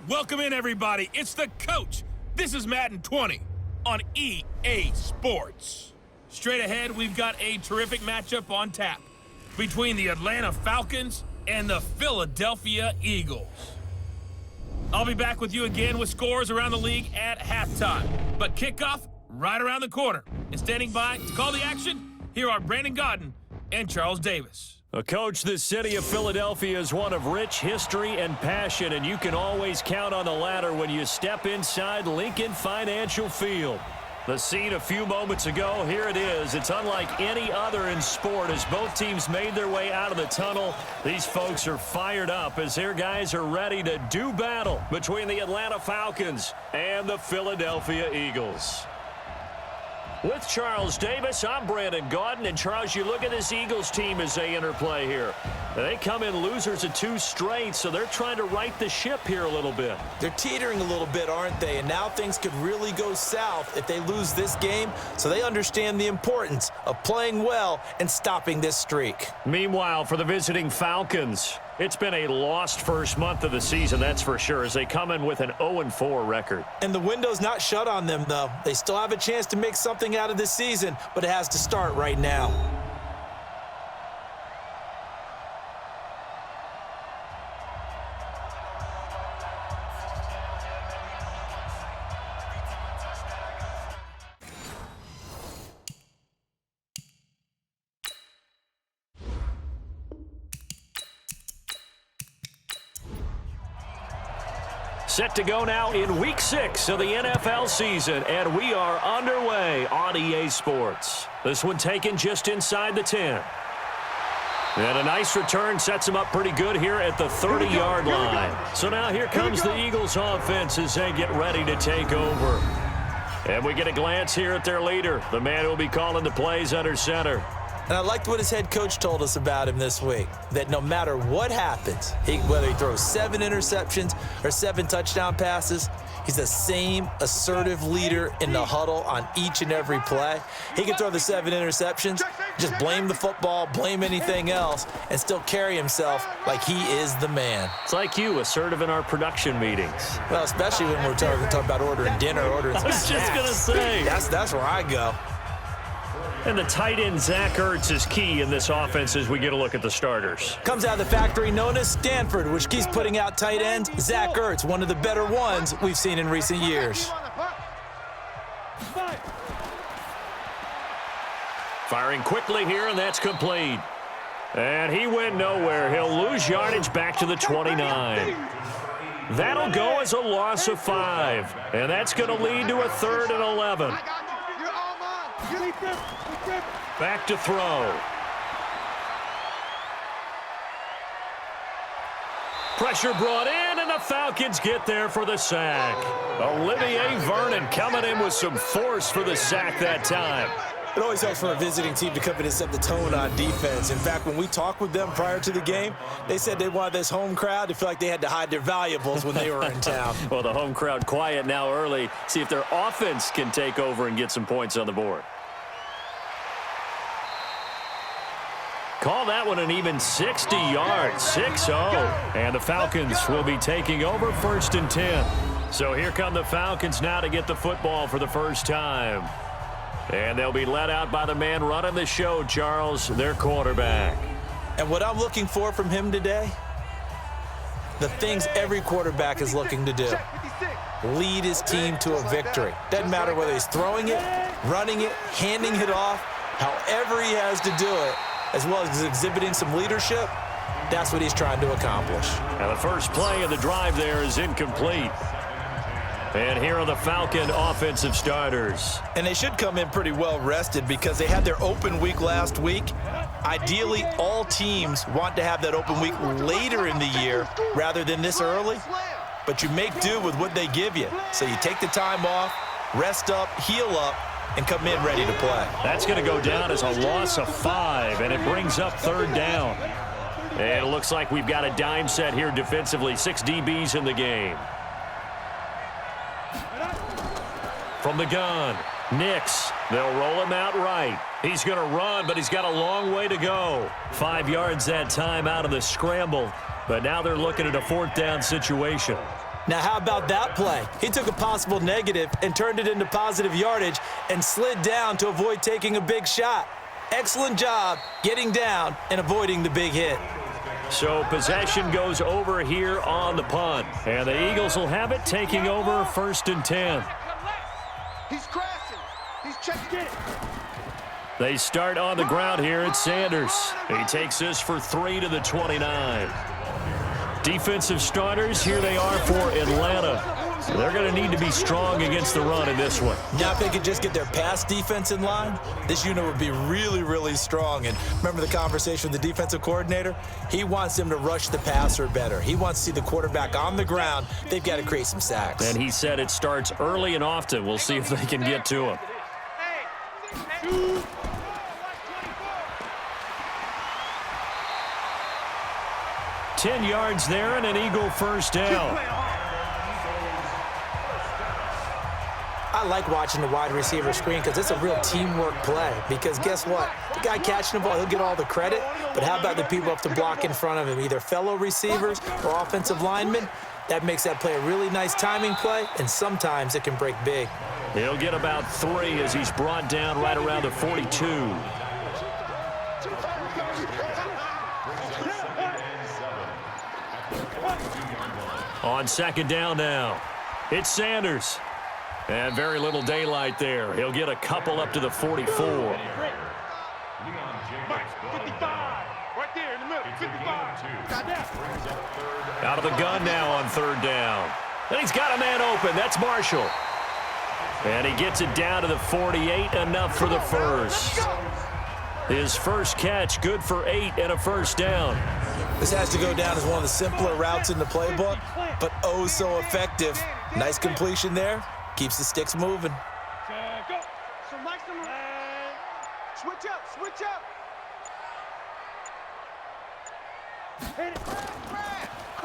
Welcome in, everybody. It's the coach. This is Madden 20 on EA Sports. Straight ahead, we've got a terrific matchup on tap between the Atlanta Falcons and the Philadelphia Eagles. I'll be back with you again with scores around the league at halftime. But kickoff right around the corner. And standing by to call the action, here are Brandon Godden and Charles Davis. Coach, the city of Philadelphia is one of rich history and passion, and you can always count on the ladder when you step inside Lincoln Financial Field. The scene a few moments ago, here it is. It's unlike any other in sport as both teams made their way out of the tunnel. These folks are fired up as their guys are ready to do battle between the Atlanta Falcons and the Philadelphia Eagles. With Charles Davis, I'm Brandon Godden. And, Charles, you look at this Eagles team as they interplay here. They come in losers of 2 straight, so they're trying to right the ship here a little bit. They're teetering a little bit, aren't they? And now things could really go south if they lose this game, so they understand the importance of playing well and stopping this streak. Meanwhile, for the visiting Falcons, it's been a lost first month of the season, that's for sure, as they come in with an 0-4 record. And the window's not shut on them, though. They still have a chance to make something out of this season, but it has to start right now. Set to go now in Week 6 of the NFL season, and we are underway on EA Sports. This one taken just inside the 10. And a nice return sets them up pretty good here at the 30-yard line. So now here comes the Eagles offense as they get ready to take over. And we get a glance here at their leader, the man who will be calling the plays under center. And I liked what his head coach told us about him this week, that no matter what happens, whether he throws 7 interceptions or 7 touchdown passes, he's the same assertive leader in the huddle on each and every play. He can throw the 7 interceptions, just blame the football, blame anything else, and still carry himself like he is the man. It's like you, assertive in our production meetings. Well, especially when we're talking about ordering dinner, ordering some snacks. I was just going to say. That's where I go. And the tight end, Zach Ertz, is key in this offense as we get a look at the starters. Comes out of the factory known as Stanford, which keeps putting out tight ends. Zach Ertz, one of the better ones we've seen in recent years. Firing quickly here, and that's complete. And he went nowhere. He'll lose yardage back to the 29. That'll go as a loss of 5. And that's going to lead to a 3rd and 11. Back to throw. Pressure brought in, and the Falcons get there for the sack. Olivier Vernon coming in with some force for the sack that time. It always helps for a visiting team to come in and set the tone on defense. In fact, when we talked with them prior to the game, they said they wanted this home crowd to feel like they had to hide their valuables when they were in town. Well, the home crowd quiet now early. See if their offense can take over and get some points on the board. Call that one an even 60 yards, 6-0. And the Falcons will be taking over 1st and 10. So here come the Falcons now to get the football for the first time. And they'll be led out by the man running the show, Charles, their quarterback. And what I'm looking for from him today, the things every quarterback is looking to do. Lead his team to a victory. Doesn't matter whether he's throwing it, running it, handing it off, however he has to do it, as well as exhibiting some leadership, that's what he's trying to accomplish. Now the first play of the drive there is incomplete. And here are the Falcon offensive starters. And they should come in pretty well rested because they had their open week last week. Ideally, all teams want to have that open week later in the year rather than this early. But you make do with what they give you. So you take the time off, rest up, heal up, and come in ready to play. That's going to go down as a loss of 5, and it brings up 3rd down. And it looks like we've got a dime set here defensively. 6 DBs in the game. From the gun, Nix. They'll roll him out right. He's going to run, but he's got a long way to go. 5 yards that time out of the scramble. But now they're looking at a 4th down situation. Now, how about that play? He took a possible negative and turned it into positive yardage and slid down to avoid taking a big shot. Excellent job getting down and avoiding the big hit. So possession goes over here on the punt. And the Eagles will have it, taking over 1st and 10. He's crashing. He's checking it. They start on the ground here at Sanders. He takes this for 3 to the 29. Defensive starters, here they are for Atlanta. They're going to need to be strong against the run in this one. Now, if they could just get their pass defense in line, this unit would be really, really strong. And remember the conversation with the defensive coordinator? He wants them to rush the passer better. He wants to see the quarterback on the ground. They've got to create some sacks. And he said it starts early and often. We'll see if they can get to him. 10 yards there and an Eagle first down. I like watching the wide receiver screen because it's a real teamwork play. Because guess what? The guy catching the ball, he'll get all the credit. But how about the people up to block in front of him, either fellow receivers or offensive linemen? That makes that play a really nice timing play, and sometimes it can break big. He'll get about 3 as he's brought down right around the 42. On 2nd down now, it's Sanders. And very little daylight there. He'll get a couple up to the 44. 55. Right there in the middle. 55. Out of the gun now on 3rd down. And he's got a man open. That's Marshall. And he gets it down to the 48, enough for the first. His first catch, good for 8 and a first down. This has to go down as one of the simpler routes in the playbook, but oh so effective. Nice completion there. Keeps the sticks moving. Go. Switch up. Switch up.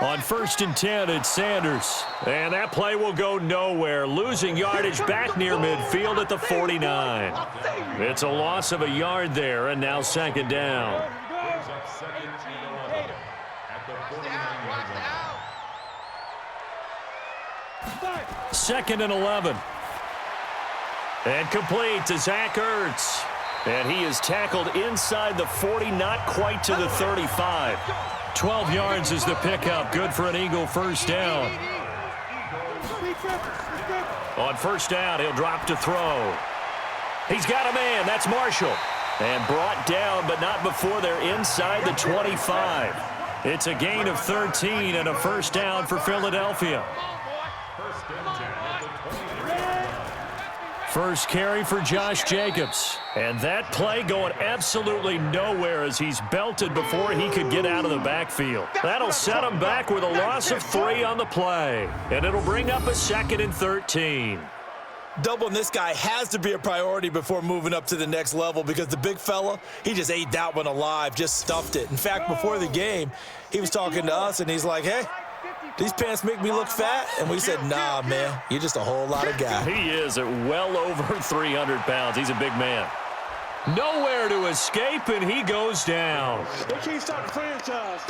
On 1st and 10, it's Sanders. And that play will go nowhere. Losing yardage back near midfield at the 49. It's a loss of a yard there, and now 2nd down. 2nd and 11. And complete to Zach Ertz. And he is tackled inside the 40, not quite to the 35. 12 yards is the pickup. Good for an Eagle first down. On 1st down, he'll drop to throw. He's got a man. That's Marshall. And brought down, but not before they're inside the 25. It's a gain of 13 and a first down for Philadelphia. First carry for Josh Jacobs. And that play going absolutely nowhere as he's belted before he could get out of the backfield. That'll set him back with a loss of 3 on the play. And it'll bring up a 2nd and 13. Doubling this guy has to be a priority before moving up to the next level because the big fella, he just ate that one alive, just stuffed it. In fact, before the game, he was talking to us, and he's like, hey, these pants make me look fat? And we said, nah, man, you're just a whole lot of guy. He is at well over 300 pounds. He's a big man. Nowhere to escape, and he goes down. They can't stop the franchise.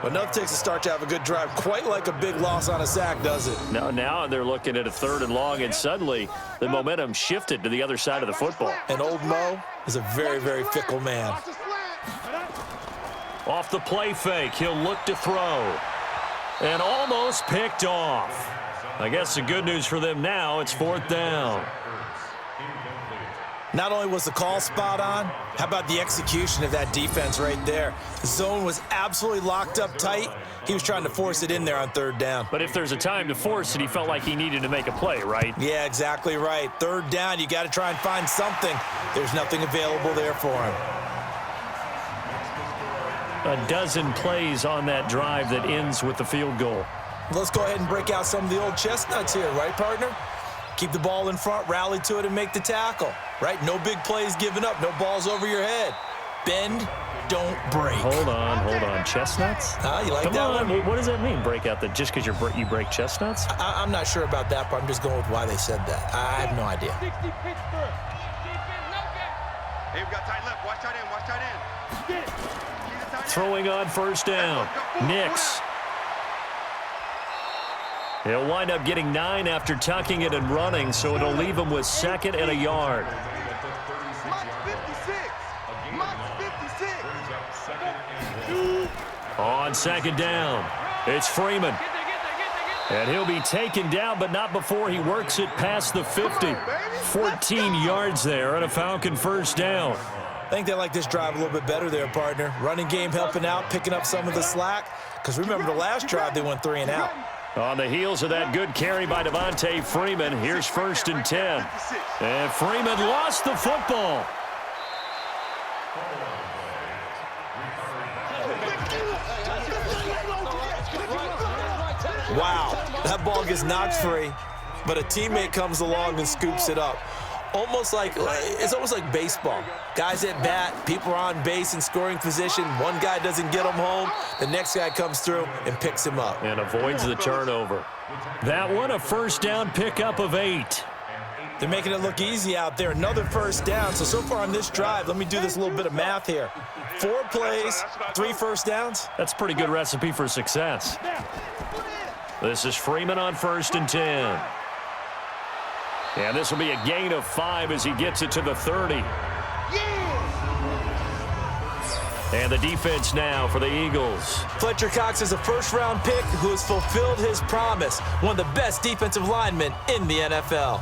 But enough takes a start to have a good drive. Quite like a big loss on a sack, does it? Now they're looking at a 3rd and long, and suddenly the momentum shifted to the other side of the football. And old Mo is a very, very fickle man. Off the play fake, he'll look to throw. And almost picked off. I guess the good news for them now, it's 4th down. Not only was the call spot on, how about the execution of that defense right there? The zone was absolutely locked up tight. He was trying to force it in there on 3rd down. But if there's a time to force it, he felt like he needed to make a play, right? Yeah, exactly right. 3rd down, you got to try and find something. There's nothing available there for him. A dozen plays on that drive that ends with the field goal. Let's go ahead and break out some of the old chestnuts here, right, partner? Keep the ball in front, rally to it, and make the tackle, right? No big plays given up, no balls over your head. Bend, don't break. Hold on. Chestnuts? You like Come that on. one? What does that mean, break out? Just because you break chestnuts? I'm not sure about that, but I'm just going with why they said that. I have no idea. Hey, we got tight left. Watch tight end. Watch tight end. Throwing on 1st down. Nix. He'll wind up getting 9 after tucking it and running, so it'll leave him with 2nd and a yard. On 2nd down, it's Freeman. And he'll be taken down, but not before he works it past the 50. 14 yards there and a Falcon 1st down. I think they like this drive a little bit better there, partner. Running game helping out, picking up some of the slack. Because remember the last drive, they went 3 and out. On the heels of that good carry by Devontae Freeman, here's 1st and 10. And Freeman lost the football. Wow, that ball gets knocked free, but a teammate comes along and scoops it up. It's almost like baseball. Guys at bat, people are on base in scoring position. One guy doesn't get him home. The next guy comes through and picks him up. And avoids the turnover. That one, a 1st down pickup of 8. They're making it look easy out there. Another 1st down. So far on this drive, let me do this little bit of math here. 4 plays, 3 1st downs. That's a pretty good recipe for success. This is Freeman on 1st and 10. And this will be a gain of 5 as he gets it to the 30. And the defense now for the Eagles. Fletcher Cox is a 1st-round pick who has fulfilled his promise. One of the best defensive linemen in the NFL.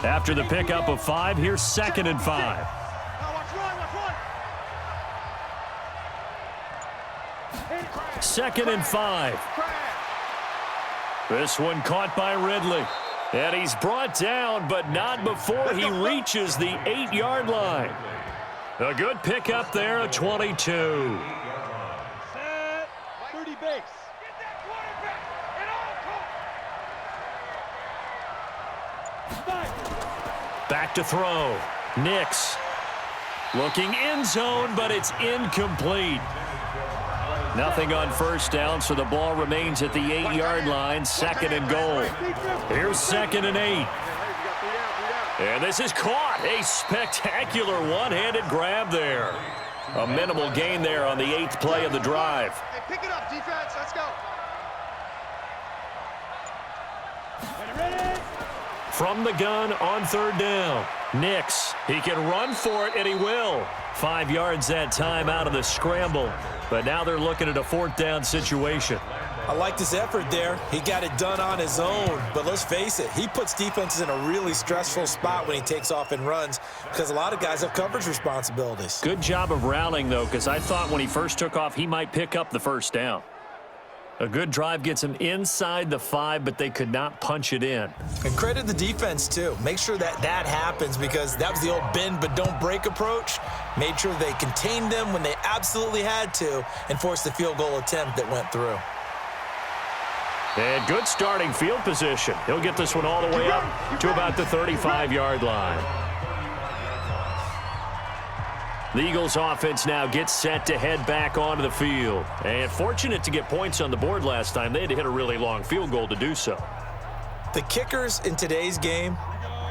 After the pickup of 5, here's 2nd and 5. 2nd and 5. This one caught by Ridley. And he's brought down, but not before he reaches the 8-yard line. A good pickup there at 22. Set. 30 base. Get that quarterback. Back to throw. Nix. Looking end zone, but it's incomplete. Nothing on 1st down, so the ball remains at the 8-yard line. 2nd and goal. Here's 2nd and 8. And this is caught. A spectacular one-handed grab there. A minimal gain there on the 8th play of the drive. Hey, pick it up, defense. Let's go. From the gun on 3rd down. Nix. He can run for it, and he will. 5 yards that time out of the scramble. But now they're looking at a 4th down situation. I like this effort there. He got it done on his own. But let's face it, he puts defenses in a really stressful spot when he takes off and runs because a lot of guys have coverage responsibilities. Good job of rallying, though, because I thought when he first took off, he might pick up the 1st down. A good drive gets him inside the 5, but they could not punch it in. And credit the defense, too. Make sure that happens because that was the old bend but don't break approach. Made sure they contained them when they absolutely had to and forced the field goal attempt that went through. And good starting field position. He'll get this one all the way up to about the 35-yard line. The Eagles offense now gets set to head back onto the field. And fortunate to get points on the board last time. They had to hit a really long field goal to do so. The kickers in today's game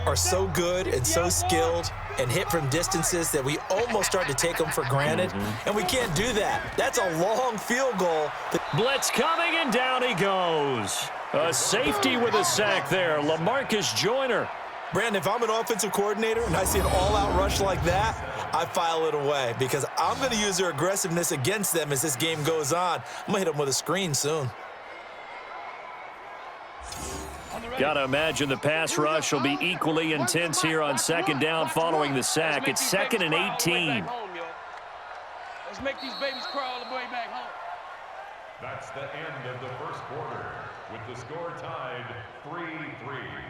are so good and so skilled and hit from distances that we almost start to take them for granted. And we can't do that. That's a long field goal. Blitz coming, and down he goes. A safety with a sack there. LaMarcus Joyner. Brandon, if I'm an offensive coordinator and I see an all-out rush like that, I file it away because I'm going to use their aggressiveness against them as this game goes on. I'm going to hit them with a screen soon. Got to imagine the pass rush will be equally intense here on 2nd down following the sack. It's 2nd and 18. Let's make these babies crawl all the way back home. That's the end of the 1st quarter, with the score tied 3-3.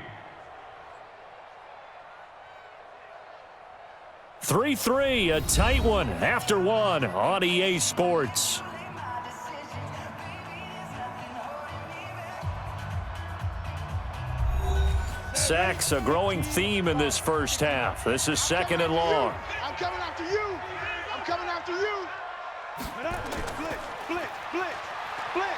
3-3, a tight one after one on EA Sports. Sacks, a growing theme in this 1st half. This is 2nd and long. I'm coming after you. I'm coming after you. Blitz, blitz, blitz, blitz.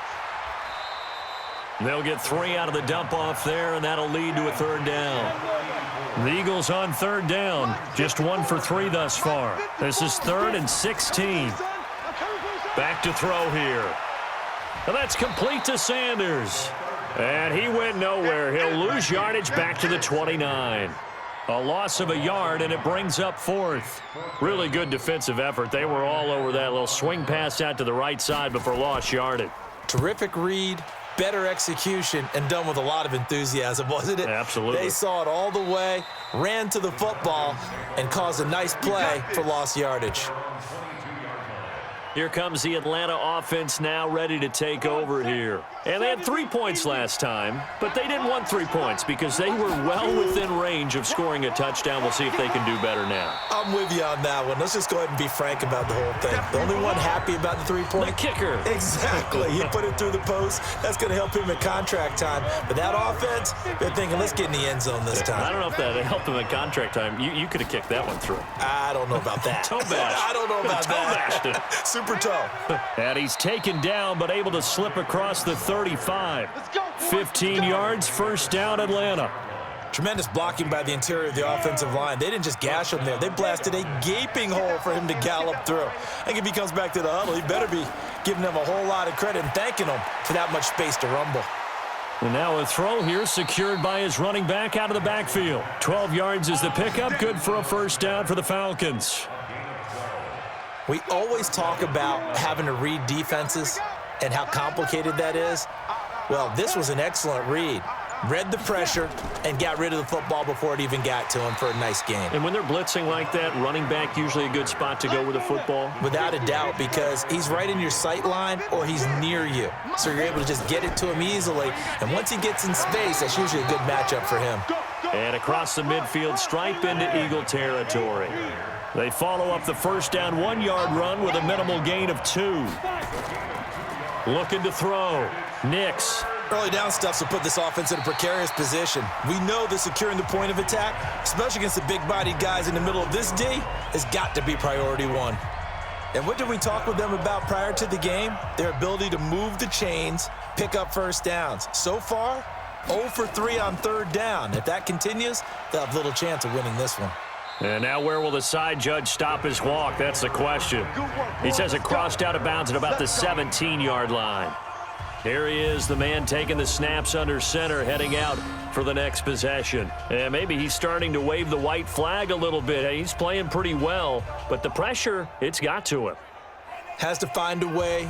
They'll get 3 out of the dump-off there, and that'll lead to a 3rd down. The Eagles on 3rd down, just 1 for 3 thus far. This is 3rd and 16. I'm coming for the Back to throw here. And that's complete to Sanders. And he went nowhere. He'll lose yardage back to the 29. A loss of a yard, and it brings up 4th. Really good defensive effort. They were all over that little swing pass out to the right side before lost yardage. Terrific read, better execution, and done with a lot of enthusiasm, wasn't it? Absolutely. They saw it all the way, ran to the football, and caused a nice play for lost yardage. Here comes the Atlanta offense now ready to take over here. And they had 3 points last time, but they didn't want 3 points because they were well within range of scoring a touchdown. We'll see if they can do better now. I'm with you on that one. Let's just go ahead and be frank about the whole thing. The only one happy about the 3-point? The kicker. Exactly. He put it through the post. That's going to help him at contract time. But that offense, they're thinking, let's get in the end zone this time. I don't know if that helped him at contract time. You could have kicked that one through. I don't know about that. Toe bash. I don't know about that. Toe bashed. Super toe. And he's taken down, but able to slip across the 35. 15 yards, first down, Atlanta. Tremendous blocking by the interior of the offensive line. They didn't just gash him there. They blasted a gaping hole for him to gallop through. I think if he comes back to the huddle, he better be giving them a whole lot of credit and thanking them for that much space to rumble. And now a throw here secured by his running back out of the backfield. 12 yards is the pickup, good for a first down for the Falcons. We always talk about having to read defenses and how complicated that is. Well, this was an excellent read. Read the pressure and got rid of the football before it even got to him for a nice gain. And when they're blitzing like that, running back usually a good spot to go with the football? Without a doubt, because he's right in your sight line or he's near you. So you're able to just get it to him easily. And once he gets in space, that's usually a good matchup for him. And across the midfield, stripe into Eagle territory. They follow up the first down 1-yard run with a minimal gain of 2. Looking to throw. Nix. Early down stuff will put this offense in a precarious position. We know that securing the point of attack, especially against the big-bodied guys in the middle of this D, has got to be priority 1. And what did we talk with them about prior to the game? Their ability to move the chains, pick up first downs. So far, 0 for 3 on 3rd down. If that continues, they'll have little chance of winning this one. And now where will the side judge stop his walk? That's the question. He says it crossed out of bounds at about the 17-yard line. Here he is, the man taking the snaps under center, heading out for the next possession. And maybe he's starting to wave the white flag a little bit. He's playing pretty well, but the pressure, it's got to him. Has to find a way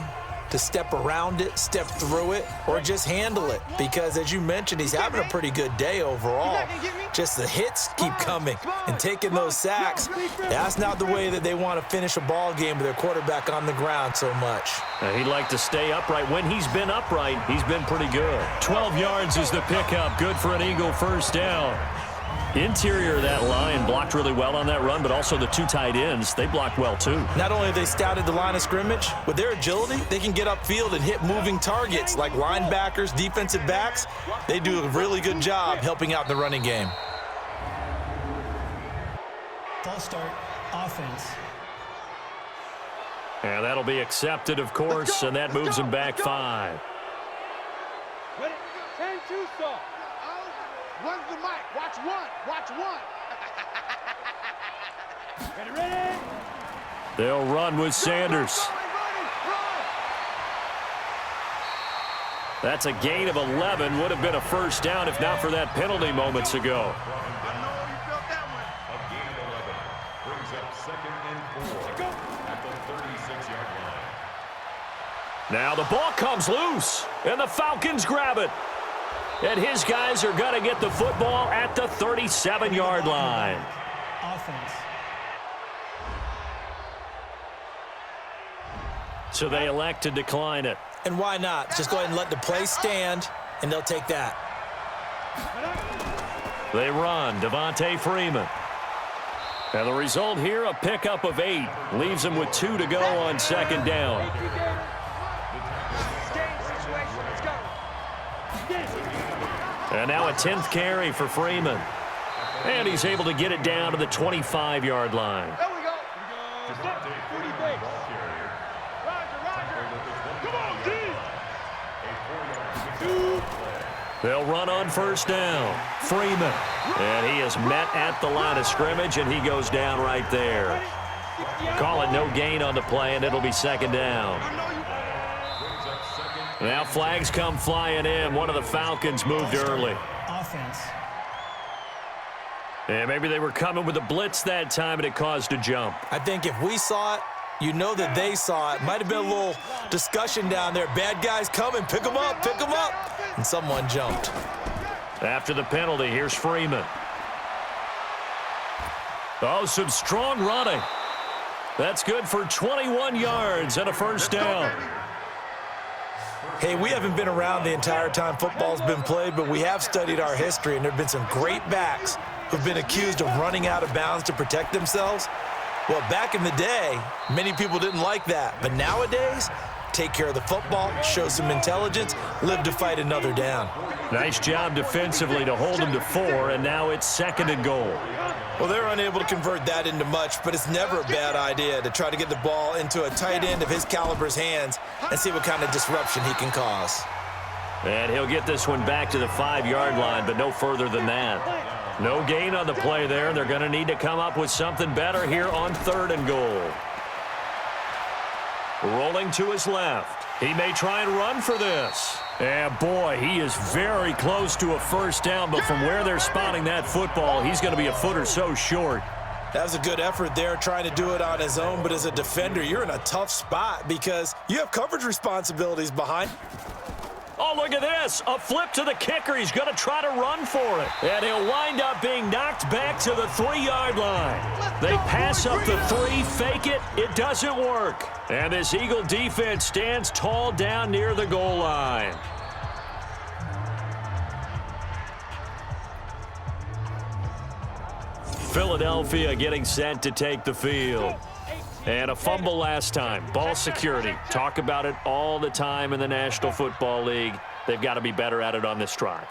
to step around it, step through it, or just handle it. Because, as you mentioned, he's having a pretty good day overall. Just the hits keep coming and taking those sacks. That's not the way that they want to finish a ball game with their quarterback on the ground so much. He'd like to stay upright. When he's been upright, he's been pretty good. 12 yards is the pickup. Good for an Eagle first down. Interior of that line blocked really well on that run, but also the 2 tight ends, they blocked well too. Not only have they scouted the line of scrimmage, with their agility, they can get upfield and hit moving targets like linebackers, defensive backs. They do a really good job helping out the running game. False start, offense. And that'll be accepted, of course, and that moves him back 5. Ready? 10-2 start. Run the mic. Watch 1. Watch 1. Ready? They'll run with Sanders. That's a gain of 11. Would have been a first down if not for that penalty moments ago. I know you felt that one. A gain of 11 brings up 2nd and 4 at the 36-yard line. Now the ball comes loose, and the Falcons grab it. And his guys are going to get the football at the 37-yard line. Offense. So they elect to decline it. And why not? Just go ahead and let the play stand, and they'll take that. They run. Devontae Freeman. And the result here, a pickup of 8. Leaves them with 2 to go on 2nd down. And now a 10th carry for Freeman. And he's able to get it down to the 25-yard line. There we go. Devontae Freeman, ball carrier. Roger. Come on, D. A 4-yard play. They'll run on first down. Freeman. And he is met at the line of scrimmage, and he goes down right there. Call it no gain on the play, and it'll be second down. Now flags come flying in. One of the Falcons moved early. Offense. And maybe they were coming with a blitz that time, and it caused a jump. I think if we saw it, you know that they saw it. Might have been a little discussion down there. Bad guys coming. Pick them up. Pick them up. And someone jumped. After the penalty, here's Freeman. Oh, some strong running. That's good for 21 yards and a first down. Hey, we haven't been around the entire time football's been played, but we have studied our history, and there have been some great backs who've been accused of running out of bounds to protect themselves. Well, back in the day, many people didn't like that. But nowadays, take care of the football, show some intelligence, live to fight another down. Nice job defensively to hold them to 4, and now it's second and goal. Well, they're unable to convert that into much, but it's never a bad idea to try to get the ball into a tight end of his caliber's hands and see what kind of disruption he can cause. And he'll get this one back to the 5-yard line, but no further than that. No gain on the play there. They're going to need to come up with something better here on third and goal. Rolling to his left. He may try and run for this. And boy, he is very close to a first down, but from where they're spotting that football, he's going to be a foot or so short. That was a good effort there, trying to do it on his own, but as a defender, you're in a tough spot because you have coverage responsibilities behind. Oh, look at this. A flip to the kicker. He's going to try to run for it. And he'll wind up being knocked back to the 3-yard line. They pass up the 3, fake it. It doesn't work. And this Eagle defense stands tall down near the goal line. Philadelphia getting set to take the field. And a fumble last time. Ball security. Talk about it all the time in the National Football League. They've got to be better at it on this drive.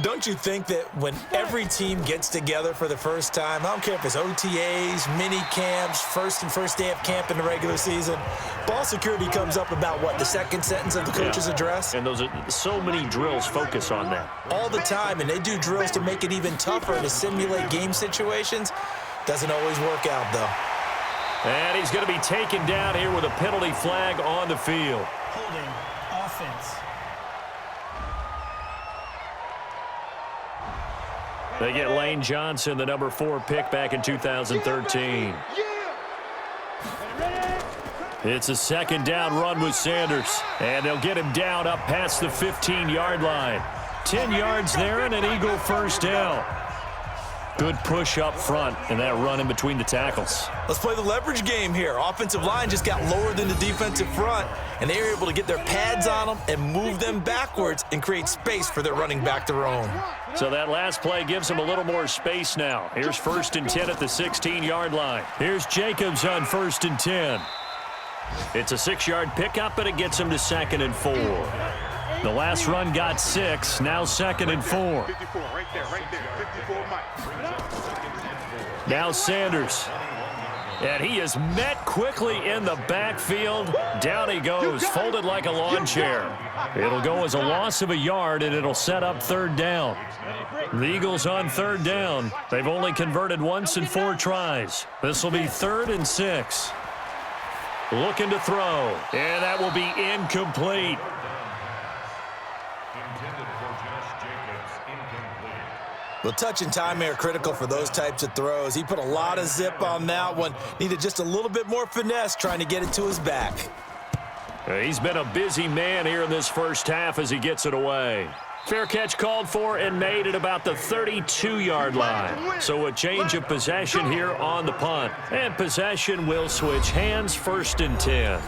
Don't you think that when every team gets together for the first time, I don't care if it's OTAs, mini camps, first day of camp in the regular season, ball security comes up about, what, the second sentence of the coach's address? And those are so many drills focus on that. All the time, and they do drills to make it even tougher to simulate game situations. Doesn't always work out, though. And he's going to be taken down here with a penalty flag on the field. Holding. Offense. They get Lane Johnson, the number 4 pick back in 2013. It's a second down run with Sanders. And they'll get him down up past the 15-yard line. 10 yards there and an Eagle first down. Good push up front and that run in between the tackles. Let's play the leverage game here. Offensive line just got lower than the defensive front, and they were able to get their pads on them and move them backwards and create space for their running back to roam. So that last play gives them a little more space now. Here's 1st and 10 at the 16-yard line. Here's Jacobs on 1st and 10. It's a 6-yard pickup, but it gets them to 2nd and 4. The last run got 6, now 2nd and 4. 54, right there, 54, Mike. Now Sanders. And he is met quickly in the backfield. Down he goes, folded like a lawn chair. It'll go as a loss of a yard, and it'll set up 3rd down. The Eagles on 3rd down. They've only converted once in 4 tries. This will be 3rd and 6. Looking to throw. And that will be incomplete. Well, touch and time are critical for those types of throws. He put a lot of zip on that one. Needed just a little bit more finesse trying to get it to his back. He's been a busy man here in this first half as he gets it away. Fair catch called for and made at about the 32-yard line. So a change of possession here on the punt. And possession will switch hands, 1st and 10.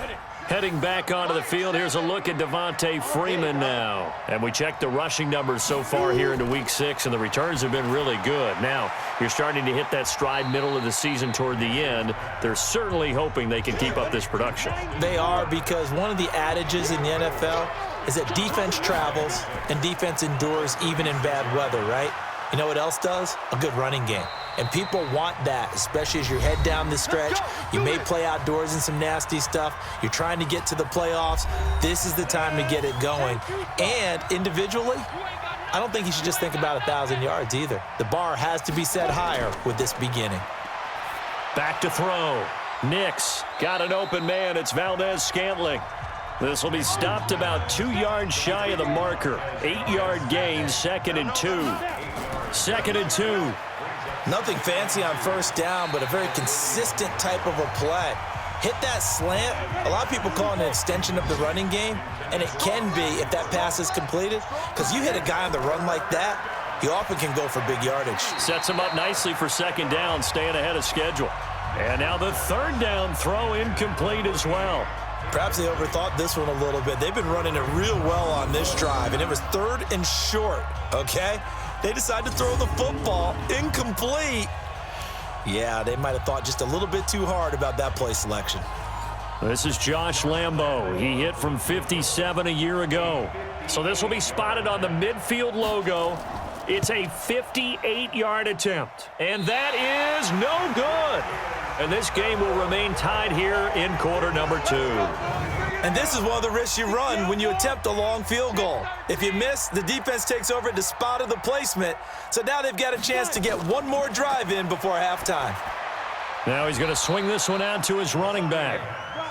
Heading back onto the field, here's a look at Devontae Freeman now. And we check the rushing numbers so far here into Week 6, and the returns have been really good. Now, you're starting to hit that stride middle of the season toward the end. They're certainly hoping they can keep up this production. They are, because one of the adages in the NFL is that defense travels and defense endures even in bad weather, right? You know what else does? A good running game. And people want that, especially as you head down the stretch. You may play outdoors in some nasty stuff. You're trying to get to the playoffs. This is the time to get it going. And individually, I don't think you should just think about 1,000 yards either. The bar has to be set higher with this beginning. Back to throw. Nix got an open man. It's Valdez-Scantling. This will be stopped about 2 yards shy of the marker. 8-yard gain, 2nd and 2. 2nd and 2. Nothing fancy on first down, but a very consistent type of a play. Hit that slant. A lot of people call it an extension of the running game, and it can be if that pass is completed, because you hit a guy on the run like that, he often can go for big yardage. Sets him up nicely for 2nd down, staying ahead of schedule. And now the 3rd down throw incomplete as well. Perhaps they overthought this one a little bit. They've been running it real well on this drive, and it was 3rd and short, okay? They decided to throw the football incomplete. Yeah, they might have thought just a little bit too hard about that play selection. This is Josh Lambo. He hit from 57 a year ago. So this will be spotted on the midfield logo. It's a 58-yard attempt. And that is no good. And this game will remain tied here in quarter number 2. And this is one of the risks you run when you attempt a long field goal. If you miss, the defense takes over at the spot of the placement. So now they've got a chance to get one more drive in before halftime. Now he's going to swing this one out to his running back.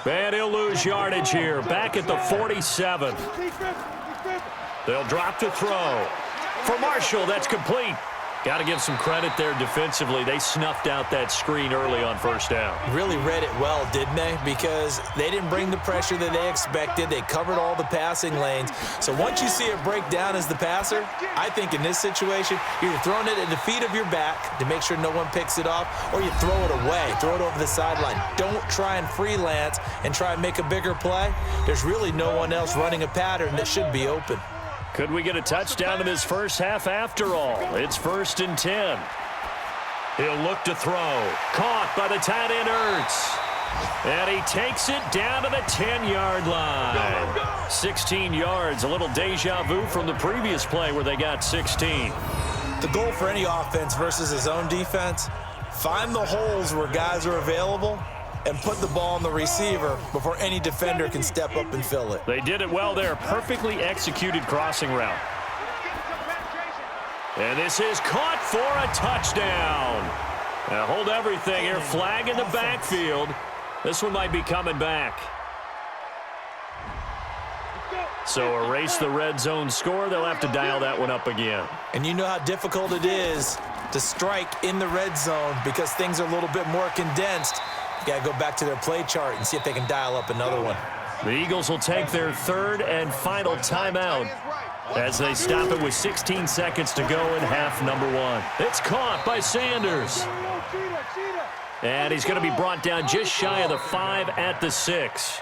And he'll lose yardage here, back at the 47. They'll drop the throw. For Marshall, that's complete. Got to give some credit there defensively. They snuffed out that screen early on first down. Really read it well, didn't they? Because they didn't bring the pressure that they expected. They covered all the passing lanes. So once you see it break down as the passer, I think in this situation, you're throwing it at the feet of your back to make sure no one picks it off, or you throw it away, throw it over the sideline. Don't try and freelance and try and make a bigger play. There's really no one else running a pattern that should be open. Could we get a touchdown in this first half after all? It's 1st and 10. He'll look to throw. Caught by the tight end, Ertz. And he takes it down to the 10-yard line. 16 yards, a little deja vu from the previous play where they got 16. The goal for any offense versus his own defense, find the holes where guys are available and put the ball on the receiver before any defender can step up and fill it. They did it well there. Perfectly executed crossing route. And this is caught for a touchdown. Now hold everything here. Flag in the backfield. This one might be coming back. So erase the red zone score. They'll have to dial that one up again. And you know how difficult it is to strike in the red zone because things are a little bit more condensed. You got to go back to their play chart and see if they can dial up another one. The Eagles will take their 3rd and final timeout as they stop it with 16 seconds to go in half number 1. It's caught by Sanders. And he's going to be brought down just shy of the 5 at the 6.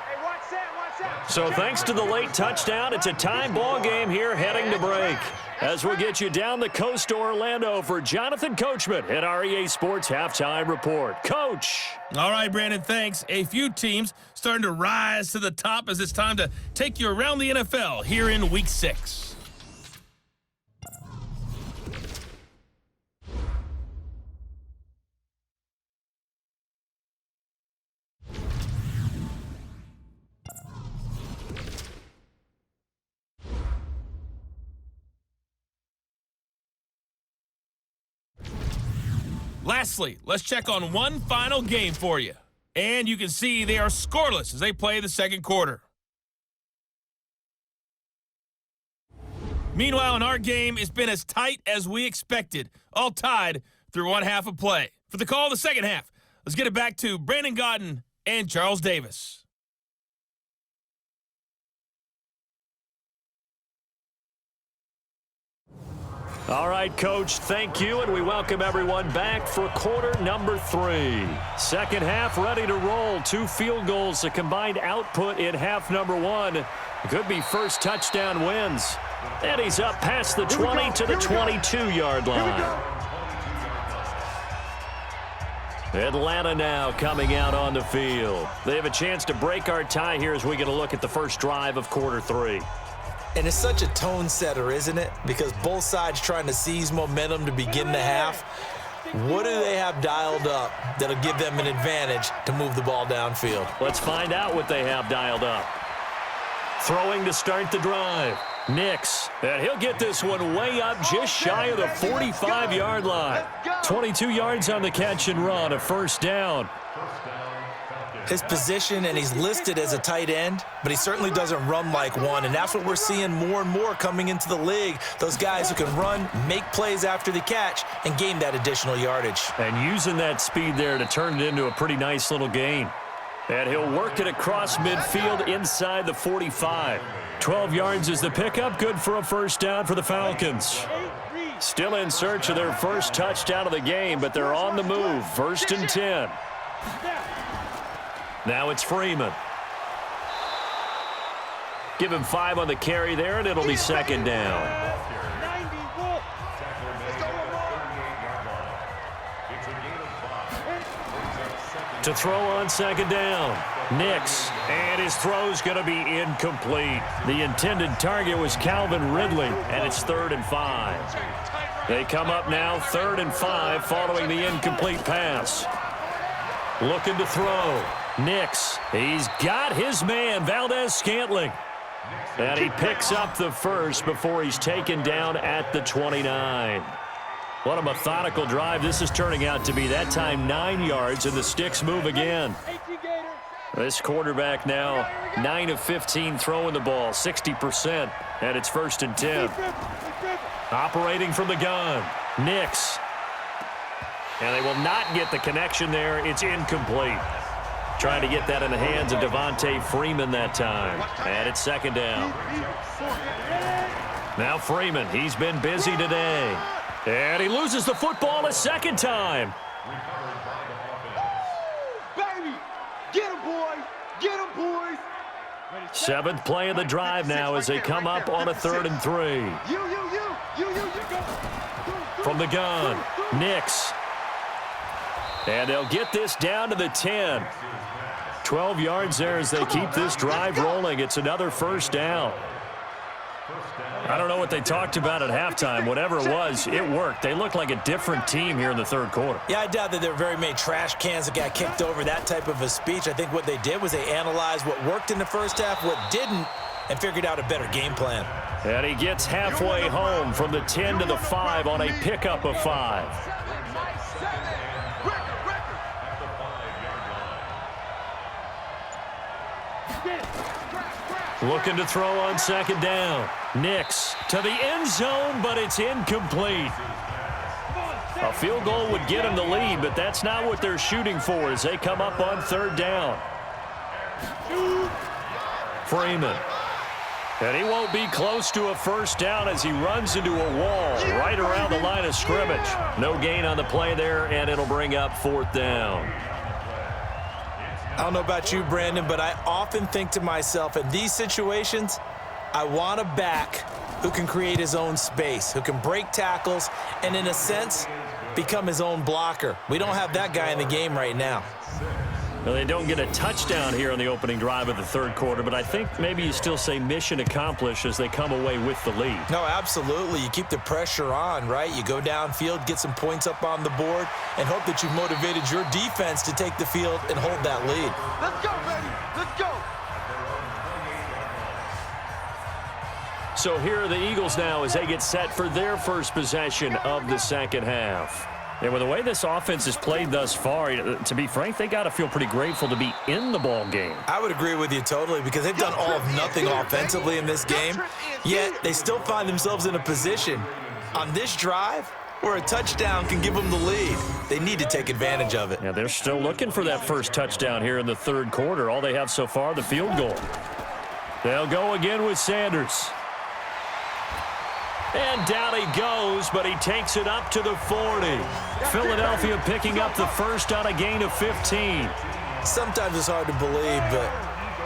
So thanks to the late touchdown, it's a tie ball game here heading to break. As we'll get you down the coast to Orlando for Jonathan Coachman at our EA Sports Halftime Report. Coach. All right, Brandon, thanks. A few teams starting to rise to the top as it's time to take you around the NFL here in Week 6. Lastly, let's check on one final game for you. And you can see they are scoreless as they play the second quarter. Meanwhile, in our game, it's been as tight as we expected, all tied through one half of play. For the call of the second half, let's get it back to Brandon Godden and Charles Davis. All right, Coach, thank you, and we welcome everyone back for quarter number 3. Second half ready to roll. 2 field goals, a combined output in half number 1. Could be first touchdown wins. And he's up past the 20 to the 22-yard line. Atlanta now coming out on the field. They have a chance to break our tie here as we get a look at the first drive of quarter 3. And it's such a tone setter, isn't it? Because both sides trying to seize momentum to begin the half. What do they have dialed up that'll give them an advantage to move the ball downfield? Let's find out what they have dialed up. Throwing to start the drive. Nix. And he'll get this one way up just shy of the 45-yard line. 22 yards on the catch and run, a first down. his position, and he's listed as a tight end, but he certainly doesn't run like one, and that's what we're seeing more and more coming into the league. Those guys who can run, make plays after the catch, and gain that additional yardage. And using that speed there to turn it into a pretty nice little gain. And he'll work it across midfield inside the 45. 12 yards is the pickup, good for a first down for the Falcons. Still in search of their first touchdown of the game, but they're on the move. 1st and 10. Now it's Freeman. Give him 5 on the carry there, and it'll be 2nd down. To throw on 2nd down. Nix, and his throw's going to be incomplete. The intended target was Calvin Ridley, and it's 3rd and 5. They come up now 3rd and 5 following the incomplete pass. Looking to throw. Nix, he's got his man, Valdez-Scantling. And he picks up the first before he's taken down at the 29. What a methodical drive this is turning out to be. That time 9 yards, and the sticks move again. This quarterback now 9 of 15 throwing the ball, 60%, and it's 1st and 10. Operating from the gun, Nix. And they will not get the connection there. It's incomplete. Trying to get that in the hands of Devontae Freeman that time. And it's 2nd down. Now Freeman, he's been busy today. And he loses the football a 2nd time. Baby, get him, boys. Get him, boys. 7th play of the drive now as they come up on a 3rd and 3. From the gun, Nix. And they'll get this down to the 10. 12 yards there as they keep this drive rolling. It's another 1st down. I don't know what they talked about at halftime. Whatever it was, it worked. They look like a different team here in the 3rd quarter. Yeah, I doubt that there were very many trash cans that got kicked over, that type of a speech. I think what they did was they analyzed what worked in the first half, what didn't, and figured out a better game plan. And he gets halfway home from the 10 to the 5 on a pickup of 5. Looking to throw on 2nd down. Nix to the end zone, but it's incomplete. A field goal would get him the lead, but that's not what they're shooting for as they come up on 3rd down. Freeman. And he won't be close to a 1st down as he runs into a wall right around the line of scrimmage. No gain on the play there, and it'll bring up 4th down. I don't know about you, Brandon, but I often think to myself, in these situations, I want a back who can create his own space, who can break tackles, and in a sense, become his own blocker. We don't have that guy in the game right now. Well, they don't get a touchdown here on the opening drive of the 3rd quarter, but I think maybe you still say mission accomplished as they come away with the lead. No, absolutely. You keep the pressure on, right? You go downfield, get some points up on the board, and hope that you've motivated your defense to take the field and hold that lead. Let's go, baby. Let's go. So here are the Eagles now as they get set for their first possession of the 2nd half. And with the way this offense has played thus far, to be frank, they got to feel pretty grateful to be in the ball game. I would agree with you totally because they've done all of nothing offensively in this game, yet they still find themselves in a position on this drive where a touchdown can give them the lead. They need to take advantage of it. Yeah, they're still looking for that first touchdown here in the 3rd quarter. All they have so far, the field goal. They'll go again with Sanders. And down he goes, but he takes it up to the 40. Philadelphia picking up the first on a gain of 15. Sometimes it's hard to believe, but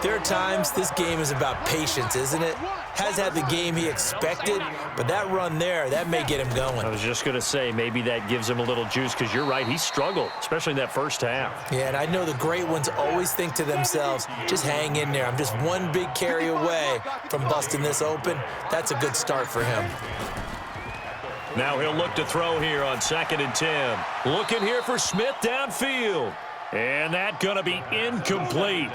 there are times this game is about patience, isn't it? Has had the game he expected, but that run there, that may get him going. I was just going to say, maybe that gives him a little juice because you're right, he struggled, especially in that first half. Yeah, and I know the great ones always think to themselves, just hang in there. I'm just one big carry away from busting this open. That's a good start for him. Now he'll look to throw here on 2nd and 10. Looking here for Smith downfield. And that's going to be incomplete.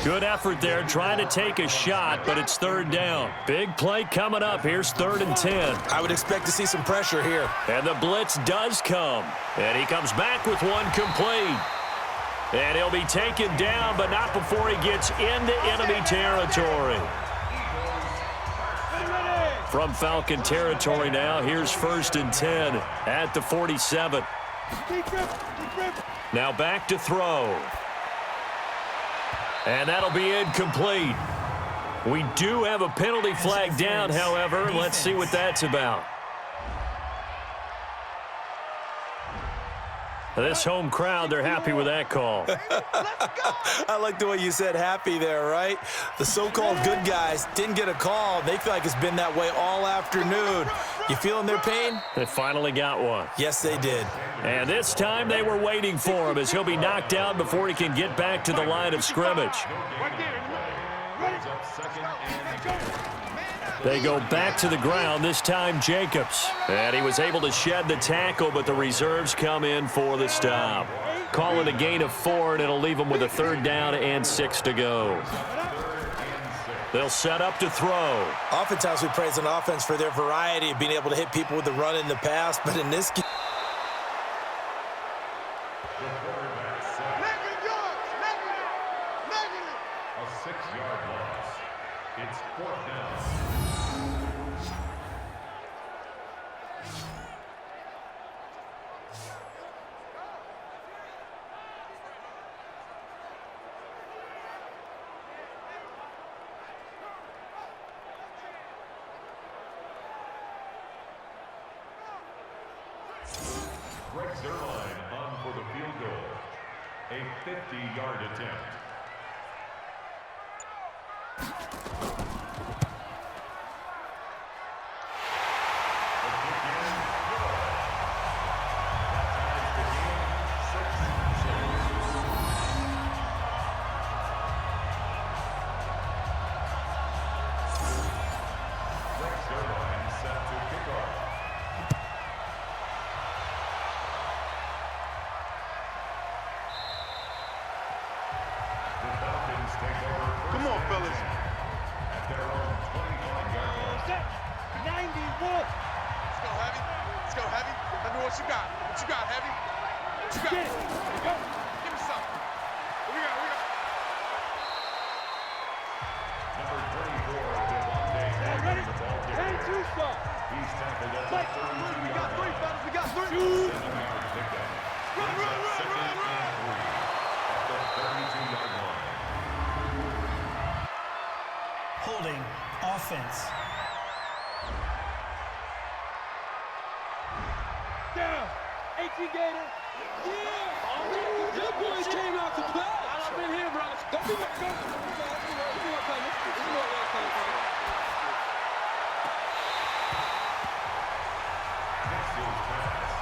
Good effort there trying to take a shot, but it's 3rd down. Big play coming up. Here's 3rd and 10. I would expect to see some pressure here. And the blitz does come. And he comes back with one complete. And he'll be taken down, but not before he gets into enemy territory. From Falcon territory now, here's 1st and 10 at the 47. Now back to throw. And that'll be incomplete. We do have a penalty flag down, however. Let's see what that's about. This home crowd, they're happy with that call. I like the way you said happy there, right? The so-called good guys didn't get a call. They feel like it's been that way all afternoon. You feeling their pain? They finally got one. Yes, they did. And this time they were waiting for him as he'll be knocked down before he can get back to the line of scrimmage. They go back to the ground, this time Jacobs. And he was able to shed the tackle, but the reserves come in for the stop. Call it a gain of 4, and it'll leave them with a 3rd down and 6 to go. They'll set up to throw. Oftentimes we praise an offense for their variety of being able to hit people with the run in the pass, but in this game, A 6-yard loss. It's 4th down. Greg Zerline on for the field goal. A 50-yard attempt. Come on, fellas. At their own 25-yard line. 91. Let's go, Heavy. Let's go, Heavy. Let me know what you got. What you got, Heavy? What you got? Give me something. What we got? Number 34, Devontae. Ready? The ball carrier. Two shot. He's tackled at the 32-yard We got 3, line. fellas. We got 3. 7-yard pickup. Second and 3 at the 32-yard line. Holding. Offense. Down. 18 Gator. Yeah. Your boys came out to play. I've been here, brother. Don't be back. Don't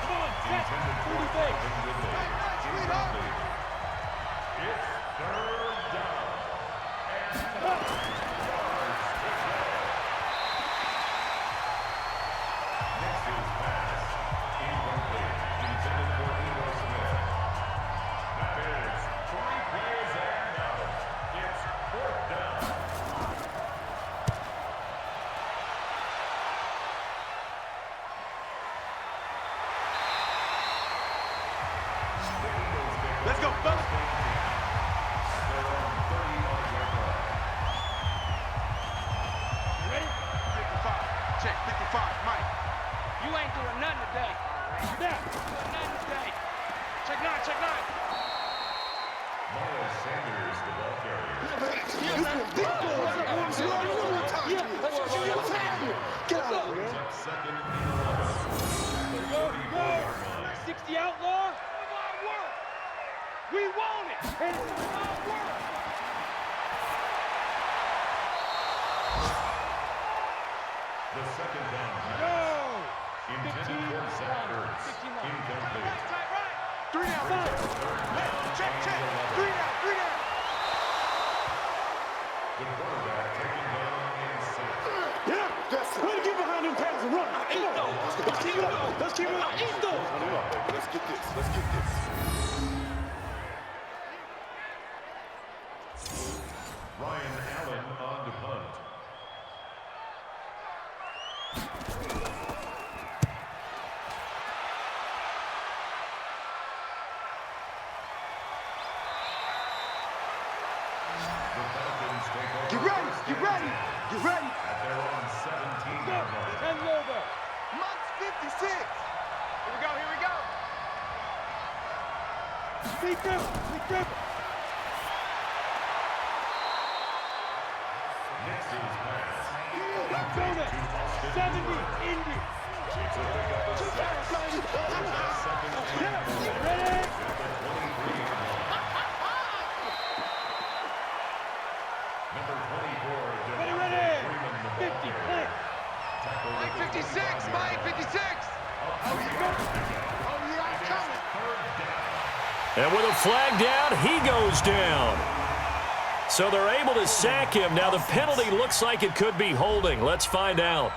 Come on, catch. Pretty big. It's 3rd down. Next is pass. Incomplete. Intended for Evo Smith. That is 3 plays and out. It's 4th down. Let's go, fellas. Their own 30-yard line. You ready? 55. Check. 55. Mike. You ain't doing nothing today. Now. Doing nothing today. Check 9. Check 9. Miles Sanders, the ball carrier. Get out of Brings here. up 2nd and 11. The 34-yard line. 60 outlaw. Work. We want it. And it's work. The 2nd down pass. Go. Intended for Zach Ertz. Incomplete. 3 down. Check. 3 down. 3 down. The quarterback taken down in 6. Get up. That's it. Way to get behind them pads and run. Let's keep it up. Let's keep it up. Let's get this. Let's get this. Ryan Allen on to punt. Here we go, here we go. Be careful, be careful. Nixon's pass. Jonah, 70, Indy. Ready? Number 24, Ready, ready. 50, play. Mike 56, Mike 56. Oh, yeah, I'm coming. And with a flag down, he goes down. So they're able to sack him. Now the penalty looks like it could be holding. Let's find out.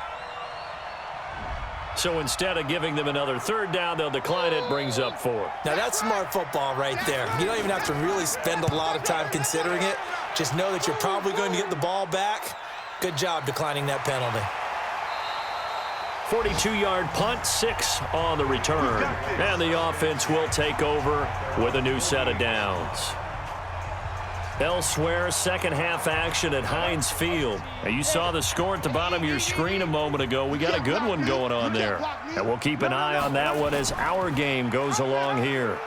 So instead of giving them another third down, they'll decline it, brings up 4. Now that's smart football right there. You don't even have to really spend a lot of time considering it. Just know that you're probably going to get the ball back. Good job declining that penalty. 42-yard punt, 6 on the return. And the offense will take over with a new set of downs. Elsewhere, second half action at Heinz Field. Now, you saw the score at the bottom of your screen a moment ago. We got a good one going on there. And we'll keep an eye on that one as our game goes along here.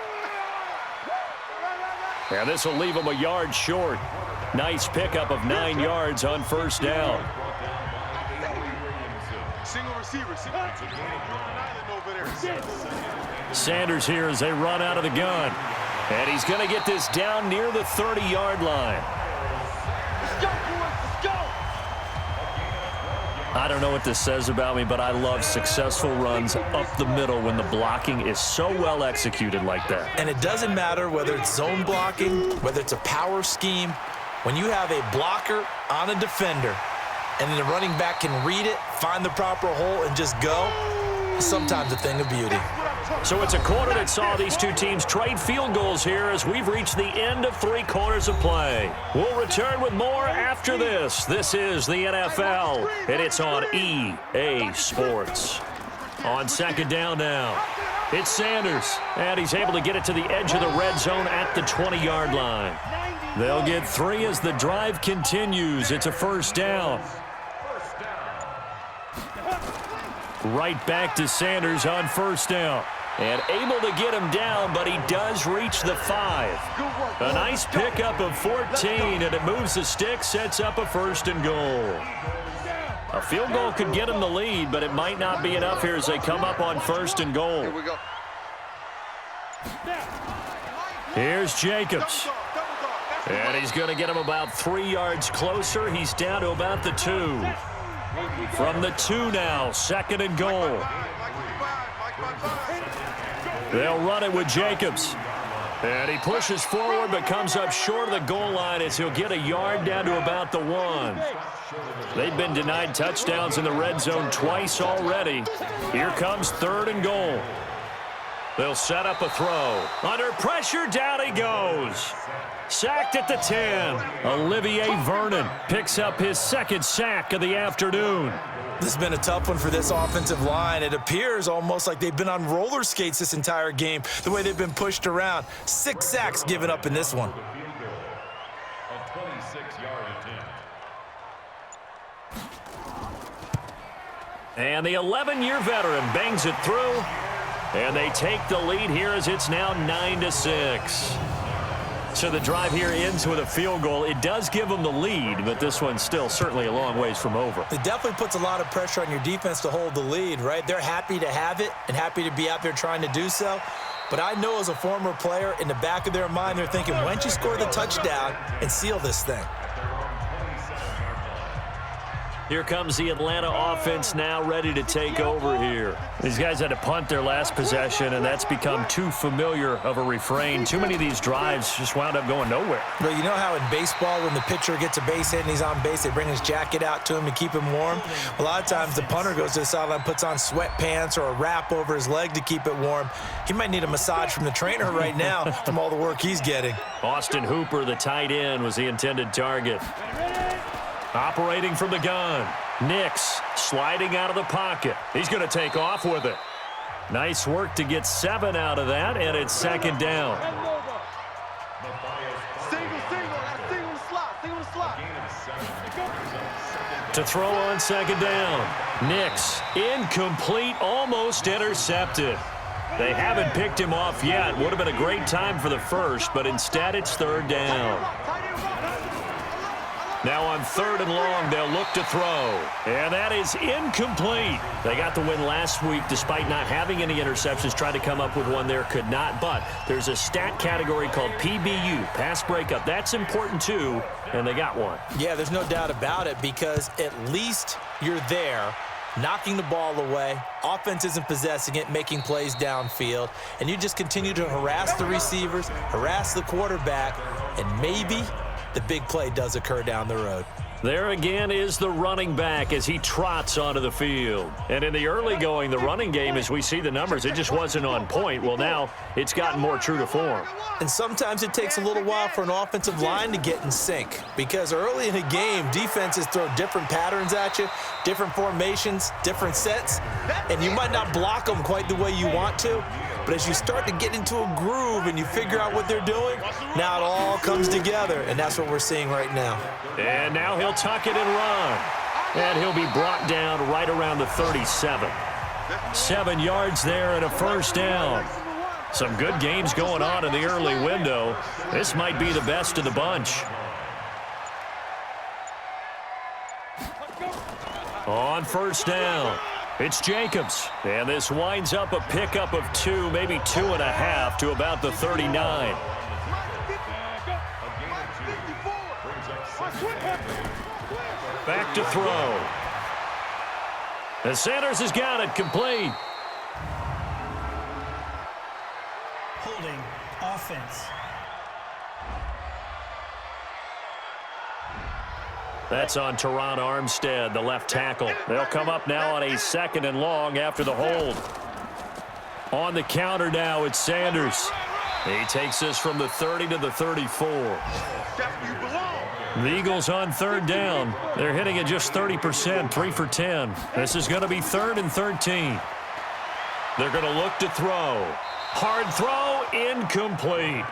And this will leave them a yard short. Nice pickup of 9 yards on first down. Single receiver. Sanders here as they run out of the gun. And he's going to get this down near the 30-yard line. Let's go, boys, let's go. I don't know what this says about me, but I love successful runs up the middle when the blocking is so well executed like that. And it doesn't matter whether it's zone blocking, whether it's a power scheme. When you have a blocker on a defender and then the running back can read it, find the proper hole, and just go, sometimes a thing of beauty. So it's a quarter that saw these two teams trade field goals here as we've reached the end of 3 quarters of play. We'll return with more after this. This is the NFL, and it's on EA Sports. On second down now, it's Sanders, and he's able to get it to the edge of the red zone at the 20-yard line. They'll get 3 as the drive continues. It's a first down. Right back to Sanders on first down. And able to get him down, but he does reach the 5. A nice pickup of 14, and it moves the stick, sets up a first and goal. A field goal could get him the lead, but it might not be enough here as they come up on first and goal. Here we go. Here's Jacobs. And he's going to get him about 3 yards closer. He's down to about the 2. From the 2 now, second and goal. They'll run it with Jacobs. And he pushes forward but comes up short of the goal line as he'll get a yard down to about the 1. They've been denied touchdowns in the red zone twice already. Here comes third and goal. They'll set up a throw. Under pressure, down he goes. Sacked at the 10. Olivier Vernon picks up his second sack of the afternoon. This has been a tough one for this offensive line. It appears almost like they've been on roller skates this entire game, the way they've been pushed around. 6 sacks given up in this one. A 26-yard attempt. And the 11-year veteran bangs it through. And they take the lead here as it's now 9-6. So the drive here ends with a field goal. It does give them the lead, but this one's still certainly a long ways from over. It definitely puts a lot of pressure on your defense to hold the lead, right? They're happy to have it and happy to be out there trying to do so. But I know as a former player, in the back of their mind, they're thinking, why don't you score the touchdown and seal this thing? Here comes the Atlanta offense now ready to take over here. These guys had to punt their last possession, and that's become too familiar of a refrain. Too many of these drives just wound up going nowhere. But you know how in baseball, when the pitcher gets a base hit and he's on base, they bring his jacket out to him to keep him warm? A lot of times the punter goes to the sideline, puts on sweatpants or a wrap over his leg to keep it warm. He might need a massage from the trainer right now from all the work he's getting. Austin Hooper, the tight end, was the intended target. Operating from the gun. Nix sliding out of the pocket. He's going to take off with it. Nice work to get 7 out of that, and it's second down. Single in the slot. To throw on second down. Nix, incomplete, almost intercepted. They haven't picked him off yet. Would have been a great time for the first, but instead it's third down. Now on third and long, they'll look to throw. And that is incomplete. They got the win last week despite not having any interceptions. Tried to come up with one there, could not. But there's a stat category called PBU, pass breakup. That's important too, and they got one. Yeah, there's no doubt about it because at least you're there, knocking the ball away. Offense isn't possessing it, making plays downfield. And you just continue to harass the receivers, harass the quarterback, and maybe the big play does occur down the road. There again is the running back as he trots onto the field. And in the early going, the running game, as we see the numbers, it just wasn't on point. Well, now it's gotten more true to form. And sometimes it takes a little while for an offensive line to get in sync because early in a game, defenses throw different patterns at you, different formations, different sets, and you might not block them quite the way you want to. But as you start to get into a groove and you figure out what they're doing, now it all comes together, and that's what we're seeing right now. And now he'll tuck it and run. And he'll be brought down right around the 37. 7 yards there and a first down. Some good games going on in the early window. This might be the best of the bunch. On first down, it's Jacobs. And this winds up a pickup of 2, maybe 2.5 to about the 39. Back to throw. And Sanders has got it complete. Holding offense. That's on Teron Armstead, the left tackle. They'll come up now on a 2nd and long after the hold. On the counter now, it's Sanders. He takes this from the 30 to the 34. The Eagles on third down. They're hitting at just 30%, 3 for 10. This is going to be 3rd and 13. They're going to look to throw. Hard throw, incomplete.